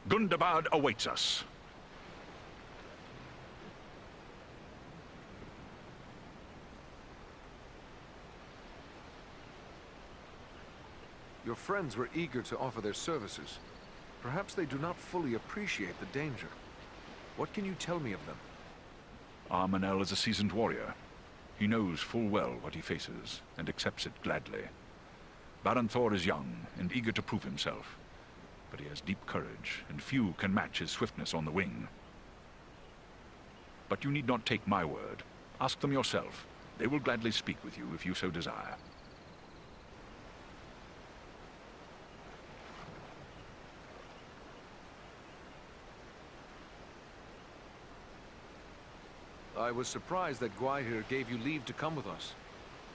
Gundebad awaits us. Your friends were eager to offer their services. Perhaps they do not fully appreciate the danger. What can you tell me of them? Armanel is a seasoned warrior. He knows full well what he faces, and accepts it gladly. Baron Thor is young, and eager to prove himself. But he has deep courage, and few can match his swiftness on the wing. But you need not take my word. Ask them yourself. They will gladly speak with you if you so desire. I was surprised that Gwaihir gave you leave to come with us.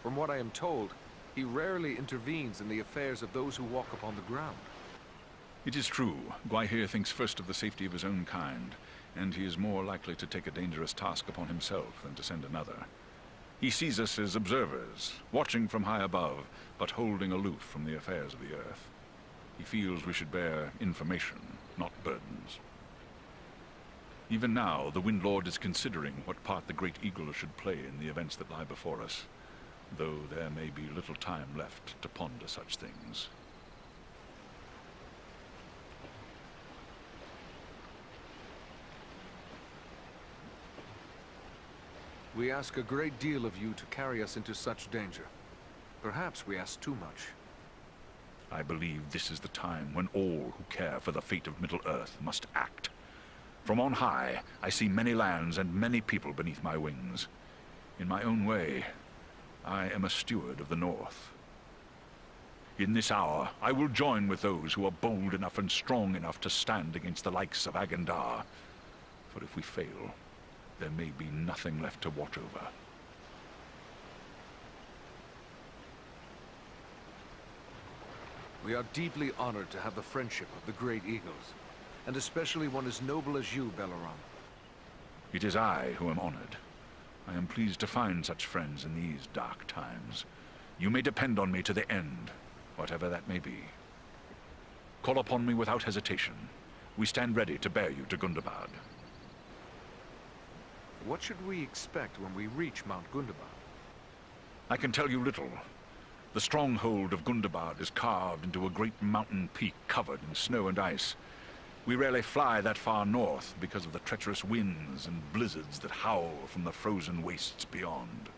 From what I am told, he rarely intervenes in the affairs of those who walk upon the ground. It is true. Gwaihir thinks first of the safety of his own kind, and he is more likely to take a dangerous task upon himself than to send another. He sees us as observers, watching from high above, but holding aloof from the affairs of the earth. He feels we should bear information, not burdens. Even now, the Windlord is considering what part the Great Eagle should play in the events that lie before us, though there may be little time left to ponder such things. We ask a great deal of you to carry us into such danger. Perhaps we ask too much. I believe this is the time when all who care for the fate of Middle-earth must act. From on high, I see many lands and many people beneath my wings. In my own way, I am a steward of the North. In this hour, I will join with those who are bold enough and strong enough to stand against the likes of Agandar. For if we fail, there may be nothing left to watch over. We are deeply honored to have the friendship of the Great Eagles, and especially one as noble as you, Belaram. It is I who am honored. I am pleased to find such friends in these dark times. You may depend on me to the end, whatever that may be. Call upon me without hesitation. We stand ready to bear you to Gundebad. What should we expect when we reach Mount Gundebad? I can tell you little. The stronghold of Gundebad is carved into a great mountain peak covered in snow and ice. We rarely fly that far north because of the treacherous winds and blizzards that howl from the frozen wastes beyond.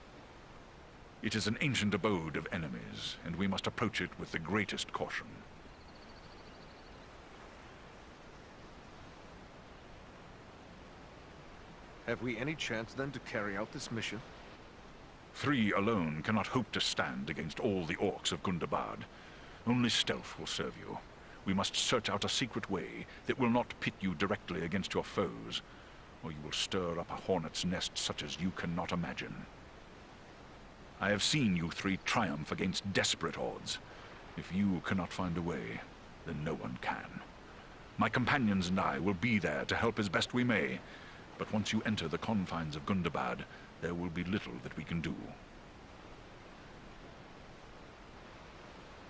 It is an ancient abode of enemies, and we must approach it with the greatest caution. Have we any chance then to carry out this mission? 3 alone cannot hope to stand against all the orcs of Gundebad. Only stealth will serve you. We must search out a secret way that will not pit you directly against your foes, or you will stir up a hornet's nest such as you cannot imagine. I have seen you 3 triumph against desperate odds. If you cannot find a way, then no one can. My companions and I will be there to help as best we may, but once you enter the confines of Gundebad, there will be little that we can do.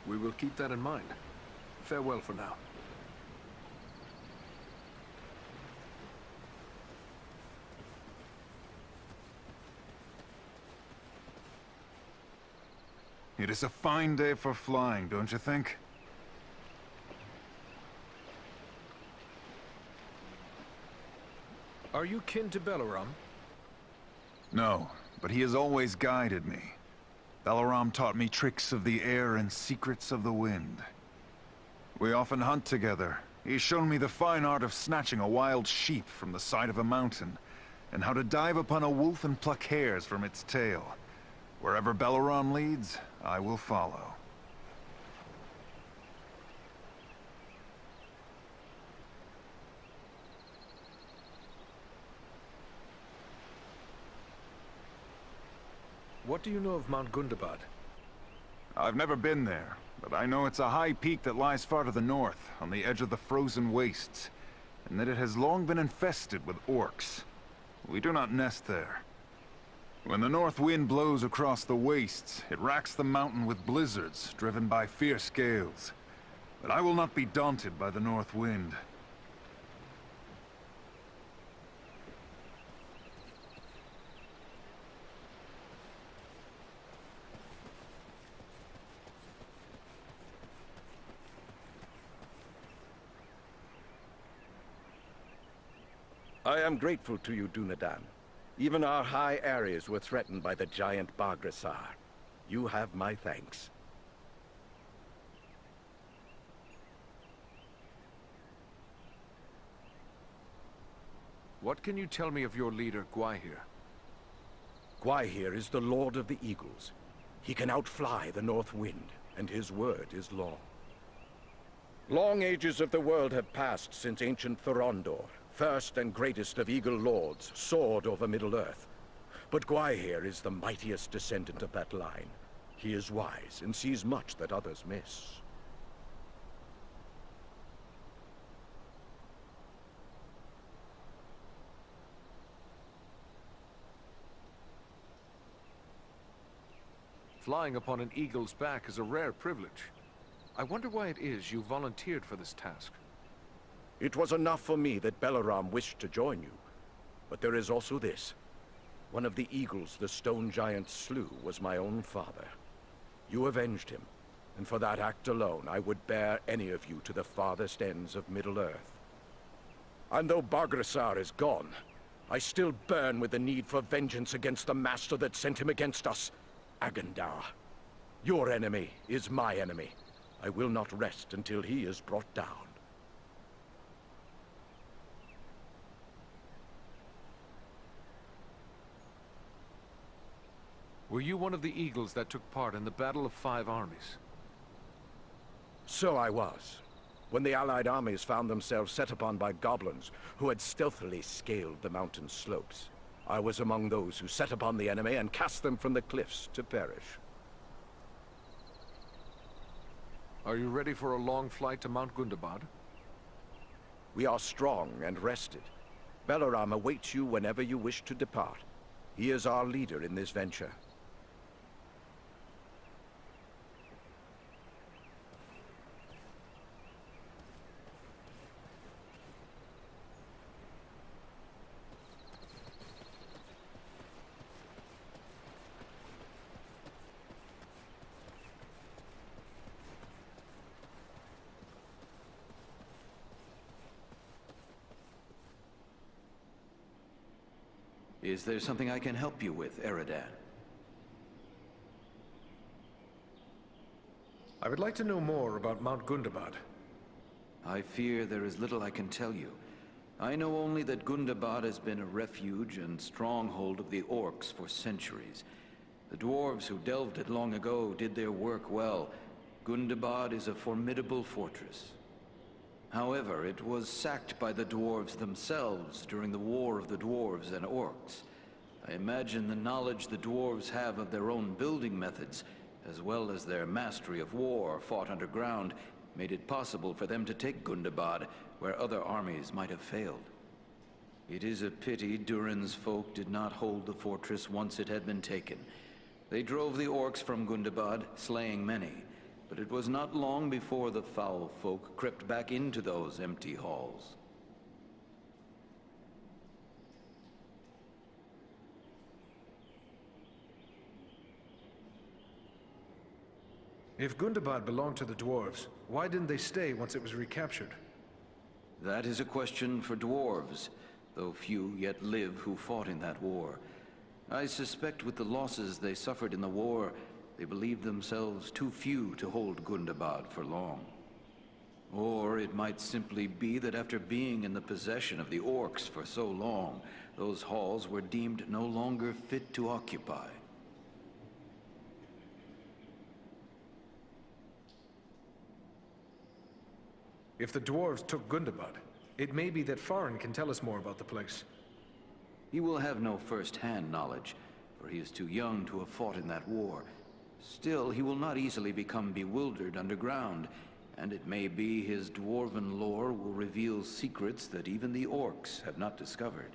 We will keep that in mind. Farewell for now. It is a fine day for flying, don't you think? Are you kin to Belaram? No, but he has always guided me. Balaram taught me tricks of the air and secrets of the wind. We often hunt together. He's shown me the fine art of snatching a wild sheep from the side of a mountain, and how to dive upon a wolf and pluck hairs from its tail. Wherever Balaram leads, I will follow. What do you know of Mount Gundebad? I've never been there, but I know it's a high peak that lies far to the north, on the edge of the frozen wastes, and that it has long been infested with orcs. We do not nest there. When the north wind blows across the wastes, it racks the mountain with blizzards, driven by fierce gales. But I will not be daunted by the north wind. am grateful to you, Dunedain. Even our high areas were threatened by the giant Baghrasar. You have my thanks. What can you tell me of your leader, Gwaihir? Gwaihir is the Lord of the Eagles. He can outfly the North Wind, and his word is law. Long ages of the world have passed since ancient Thorondor, first and greatest of Eagle Lords, soared over Middle-earth. But Gwaihir is the mightiest descendant of that line. He is wise and sees much that others miss. Flying upon an eagle's back is a rare privilege. I wonder why it is you volunteered for this task. It was enough for me that Belaram wished to join you. But there is also this. One of the eagles the stone giant slew was my own father. You avenged him, and for that act alone I would bear any of you to the farthest ends of Middle-earth. And though Baghrasar is gone, I still burn with the need for vengeance against the master that sent him against us, Agandar. Your enemy is my enemy. I will not rest until he is brought down. Were you one of the eagles that took part in the Battle of 5 Armies? So I was. When the Allied armies found themselves set upon by goblins who had stealthily scaled the mountain slopes, I was among those who set upon the enemy and cast them from the cliffs to perish. Are you ready for a long flight to Mount Gundebad? We are strong and rested. Belaram awaits you whenever you wish to depart. He is our leader in this venture. Is there something I can help you with, Eridan? I would like to know more about Mount Gundebad. I fear there is little I can tell you. I know only that Gundebad has been a refuge and stronghold of the orcs for centuries. The dwarves who delved it long ago did their work well. Gundebad is a formidable fortress. However, it was sacked by the dwarves themselves during the War of the Dwarves and Orcs. I imagine the knowledge the dwarves have of their own building methods, as well as their mastery of war fought underground, made it possible for them to take Gundebad, where other armies might have failed. It is a pity Durin's folk did not hold the fortress once it had been taken. They drove the orcs from Gundebad, slaying many. But it was not long before the foul folk crept back into those empty halls. If Gundebad belonged to the dwarves, why didn't they stay once it was recaptured? That is a question for dwarves, though few yet live who fought in that war. I suspect with the losses they suffered in the war, they believed themselves too few to hold Gundebad for long. Or it might simply be that after being in the possession of the orcs for so long, those halls were deemed no longer fit to occupy. If the dwarves took Gundebad, it may be that Farin can tell us more about the place. He will have no first-hand knowledge, for he is too young to have fought in that war. Still, he will not easily become bewildered underground, and it may be his dwarven lore will reveal secrets that even the orcs have not discovered.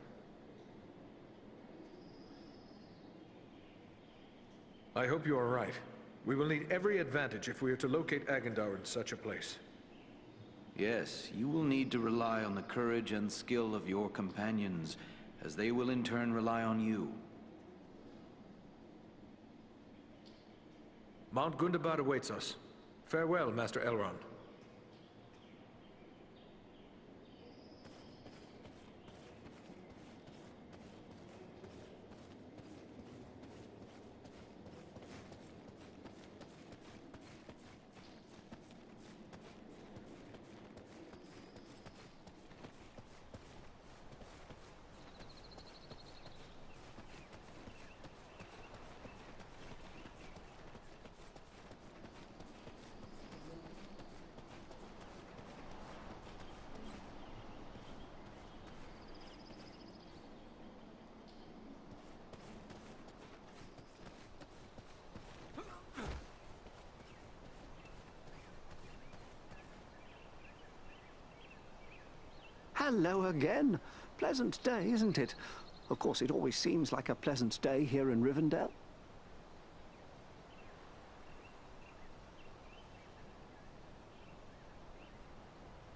I hope you are right. We will need every advantage if we are to locate Agandar in such a place. Yes, you will need to rely on the courage and skill of your companions, as they will in turn rely on you. Mount Gundebad awaits us. Farewell, Master Elrond. Hello again. Pleasant day, isn't it? Of course, it always seems like a pleasant day here in Rivendell.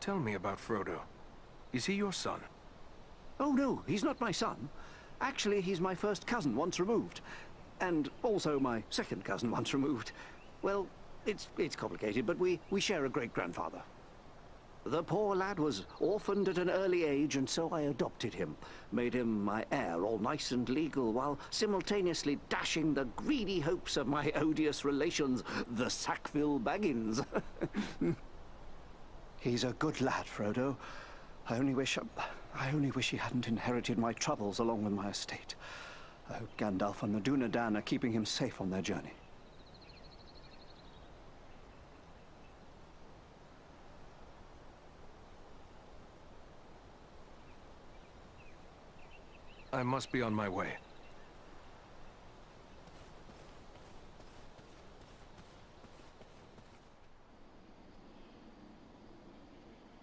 Tell me about Frodo. Is he your son? Oh no, he's not my son. Actually, he's my first cousin once removed. And also my second cousin once removed. Well, it's complicated, but we share a great-grandfather. The poor lad was orphaned at an early age, and so I adopted him. Made him my heir, all nice and legal, while simultaneously dashing the greedy hopes of my odious relations, the Sackville Baggins. He's a good lad, Frodo. I only wish he hadn't inherited my troubles along with my estate. I hope Gandalf and the Dunedain are keeping him safe on their journey. I must be on my way.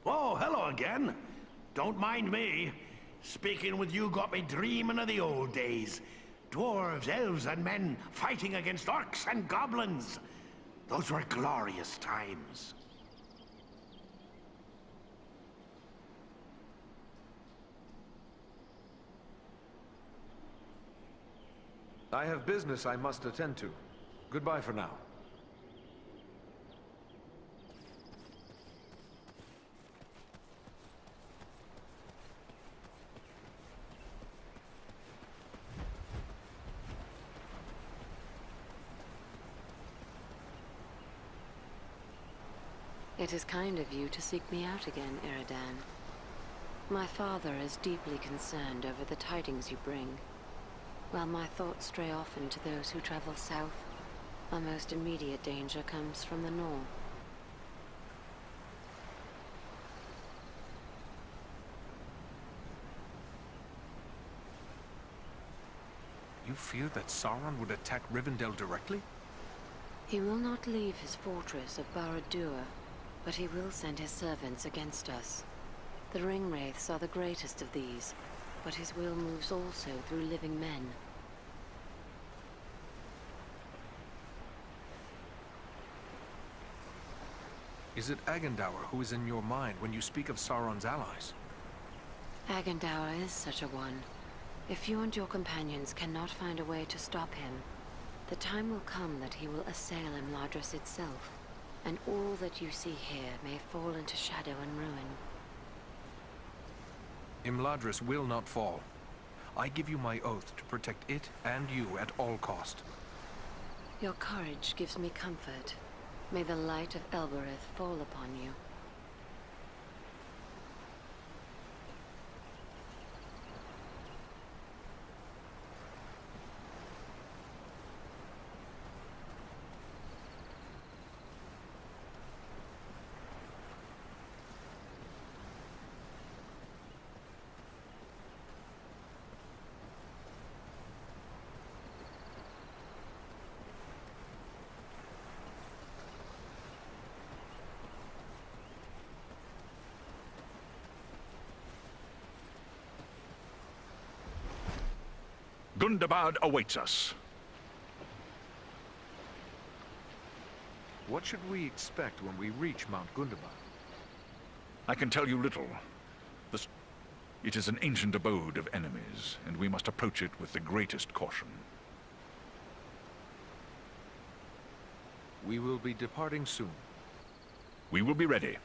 Oh, hello again. Don't mind me. Speaking with you got me dreaming of the old days. Dwarves, elves, and men fighting against orcs and goblins. Those were glorious times. I have business I must attend to. Goodbye for now. It is kind of you to seek me out again, Iridan. My father is deeply concerned over the tidings you bring. While my thoughts stray often to those who travel south, our most immediate danger comes from the north. You fear that Sauron would attack Rivendell directly? He will not leave his fortress of Barad-dûr, but he will send his servants against us. The Ringwraiths are the greatest of these, but his will moves also through living men. Is it Agandaur who is in your mind when you speak of Sauron's allies? Agandaur is such a one. If you and your companions cannot find a way to stop him, the time will come that he will assail Imladris itself, and all that you see here may fall into shadow and ruin. Imladris will not fall. I give you my oath to protect it and you at all cost. Your courage gives me comfort. May the light of Elbereth fall upon you. Gundabad awaits us. What should we expect when we reach Mount Gundebad? I can tell you little. It is an ancient abode of enemies, and we must approach it with the greatest caution. We will be departing soon. We will be ready.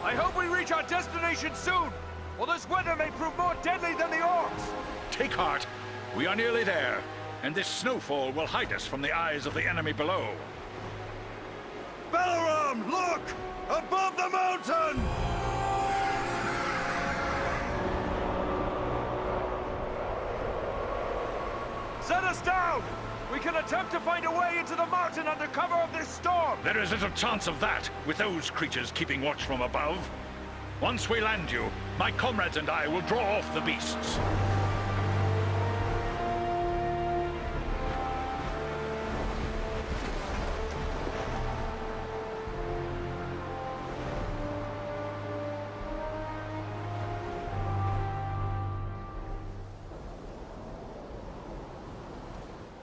I hope we reach our destination soon! Well, this weather may prove more deadly than the orcs! Take heart. We are nearly there, and this snowfall will hide us from the eyes of the enemy below. Balaram, look! Above the mountain! Set us down! We can attempt to find a way into the mountain under cover of this storm! There is little chance of that, with those creatures keeping watch from above. Once we land you, my comrades and I will draw off the beasts.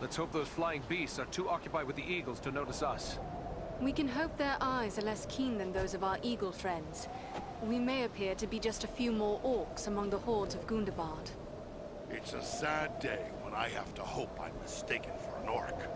Let's hope those flying beasts are too occupied with the eagles to notice us. We can hope their eyes are less keen than those of our eagle friends. We may appear to be just a few more orcs among the hordes of Gundebad. It's a sad day when I have to hope I'm mistaken for an orc.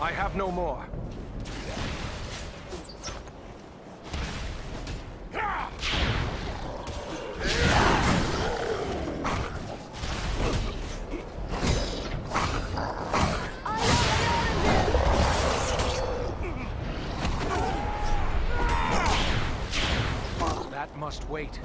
I have no more. That must wait.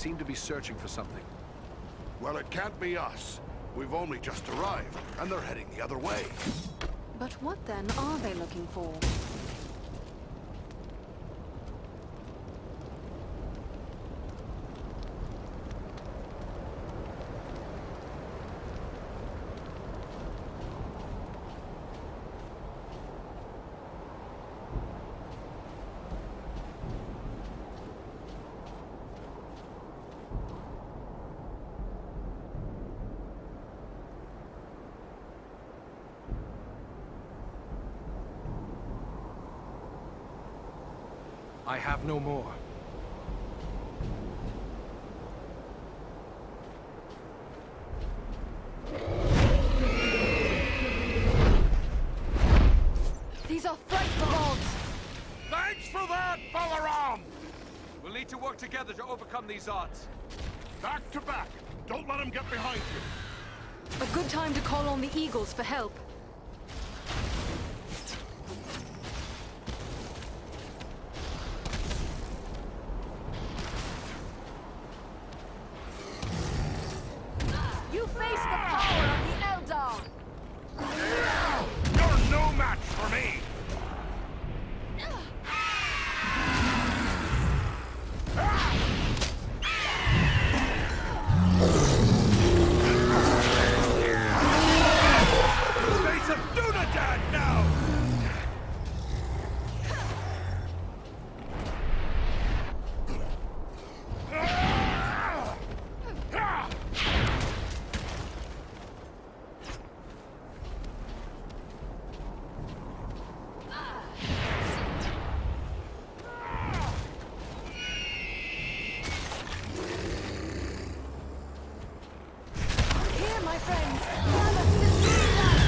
seem to be searching for something. Well, it can't be us. We've only just arrived, and they're heading the other way. But what then are they looking for? I have no more. These are frightful odds! Thanks for that, Balaram! We'll need to work together to overcome these odds. Back to back. Don't let him get behind you. A good time to call on the Eagles for help. You face the power of the Eldar! You're no match for me! Face of Dunadan now! Here, my friends! Now let's destroy them!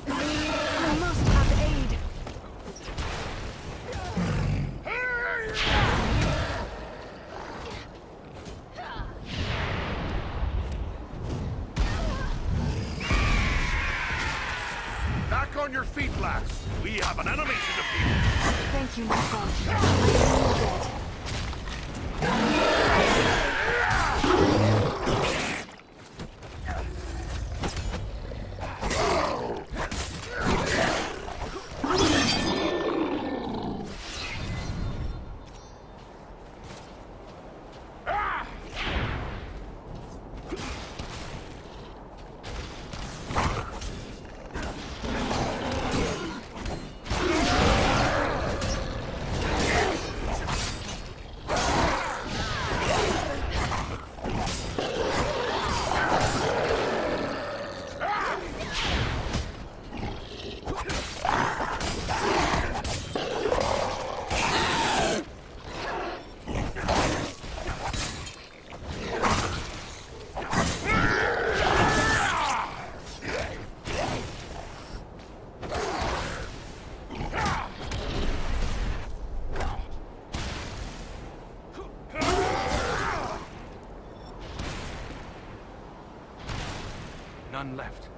I must have aid! Back on your feet, lads. We have an enemy to defeat. Thank you, my friend. I am dead. None left.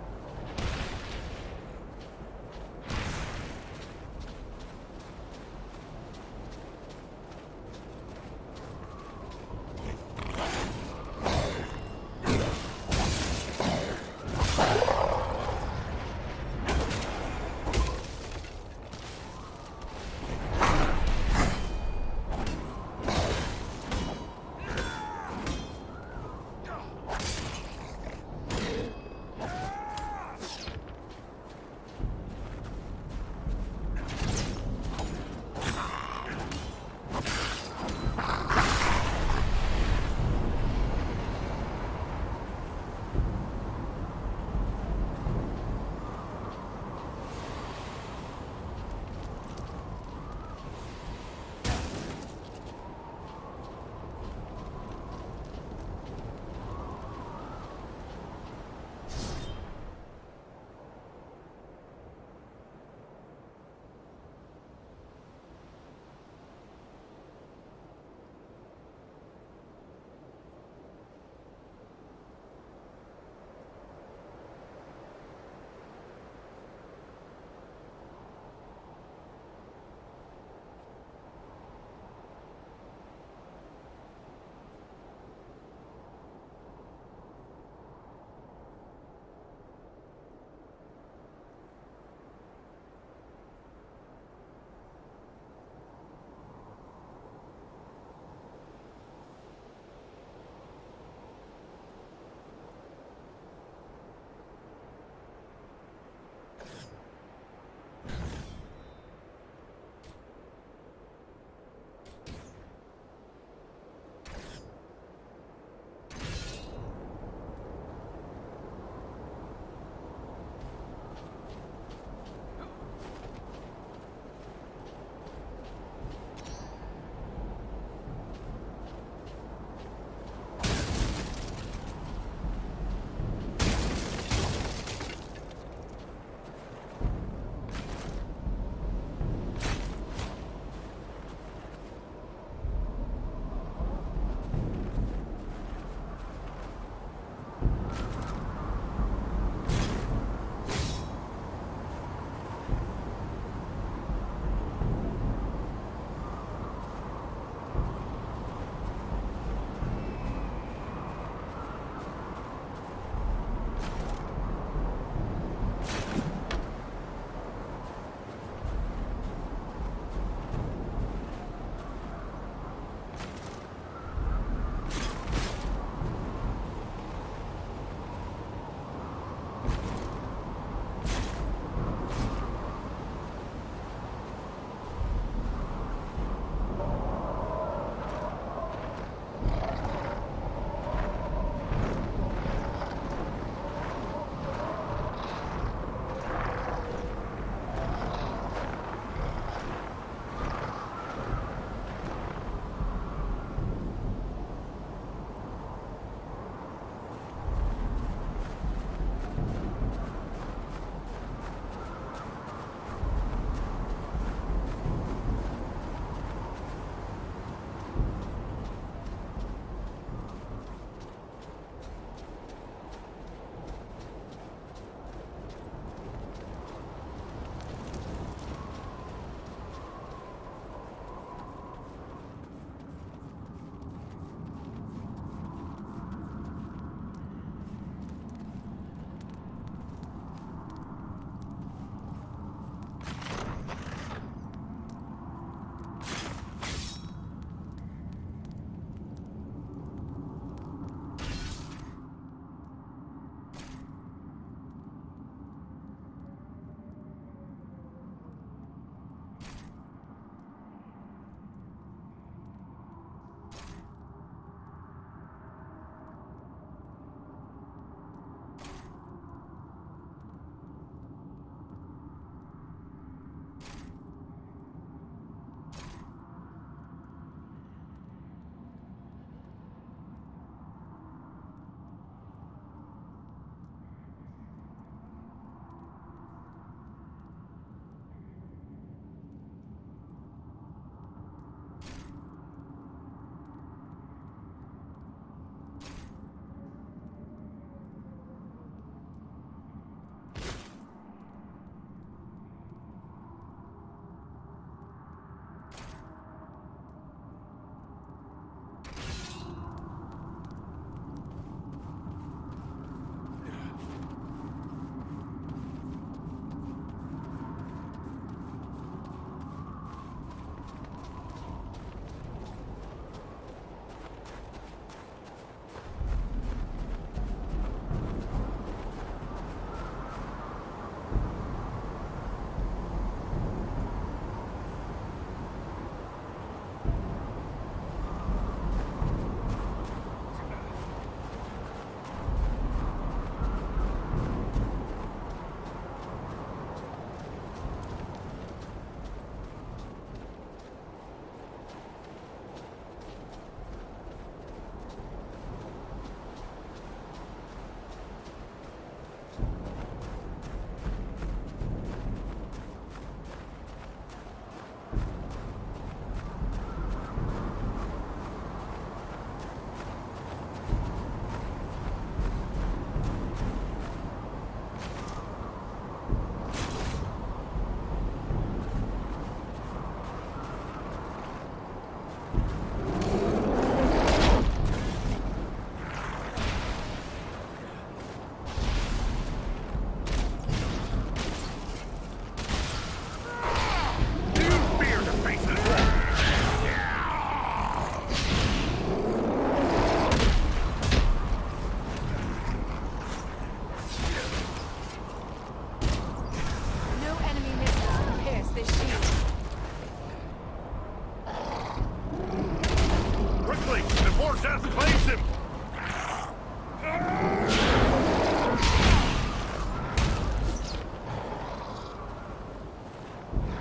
before death claims him!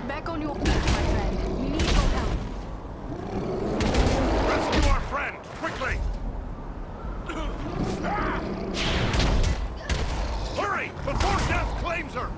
Back on your feet, my friend. We need your help. Rescue our friend, quickly! Hurry, before death claims her!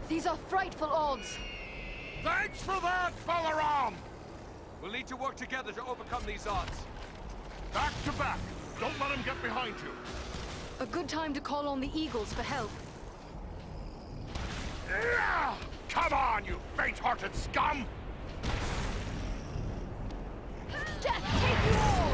These are frightful odds. Thanks for that, Balaram! We'll need to work together to overcome these odds. Back to back! Don't let him get behind you! A good time to call on the Eagles for help. Come on, you faint-hearted scum! Death take you all!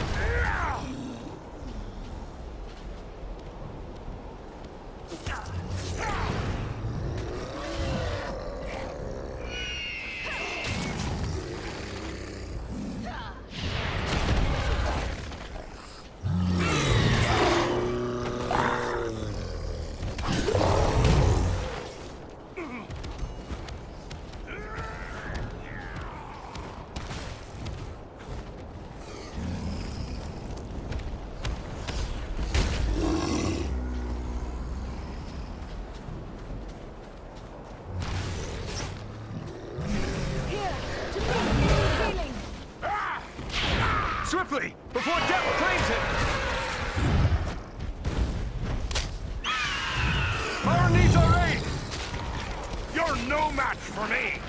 Swiftly, before death claims him! Power needs our aid! You're no match for me!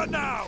Now!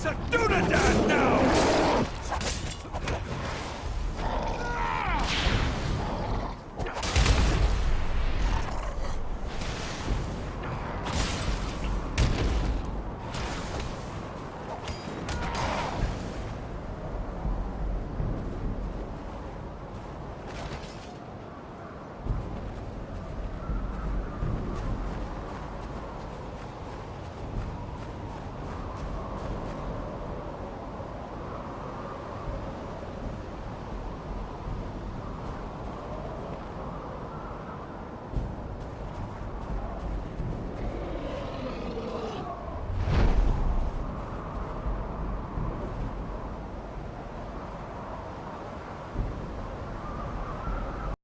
It's a Dunadan now!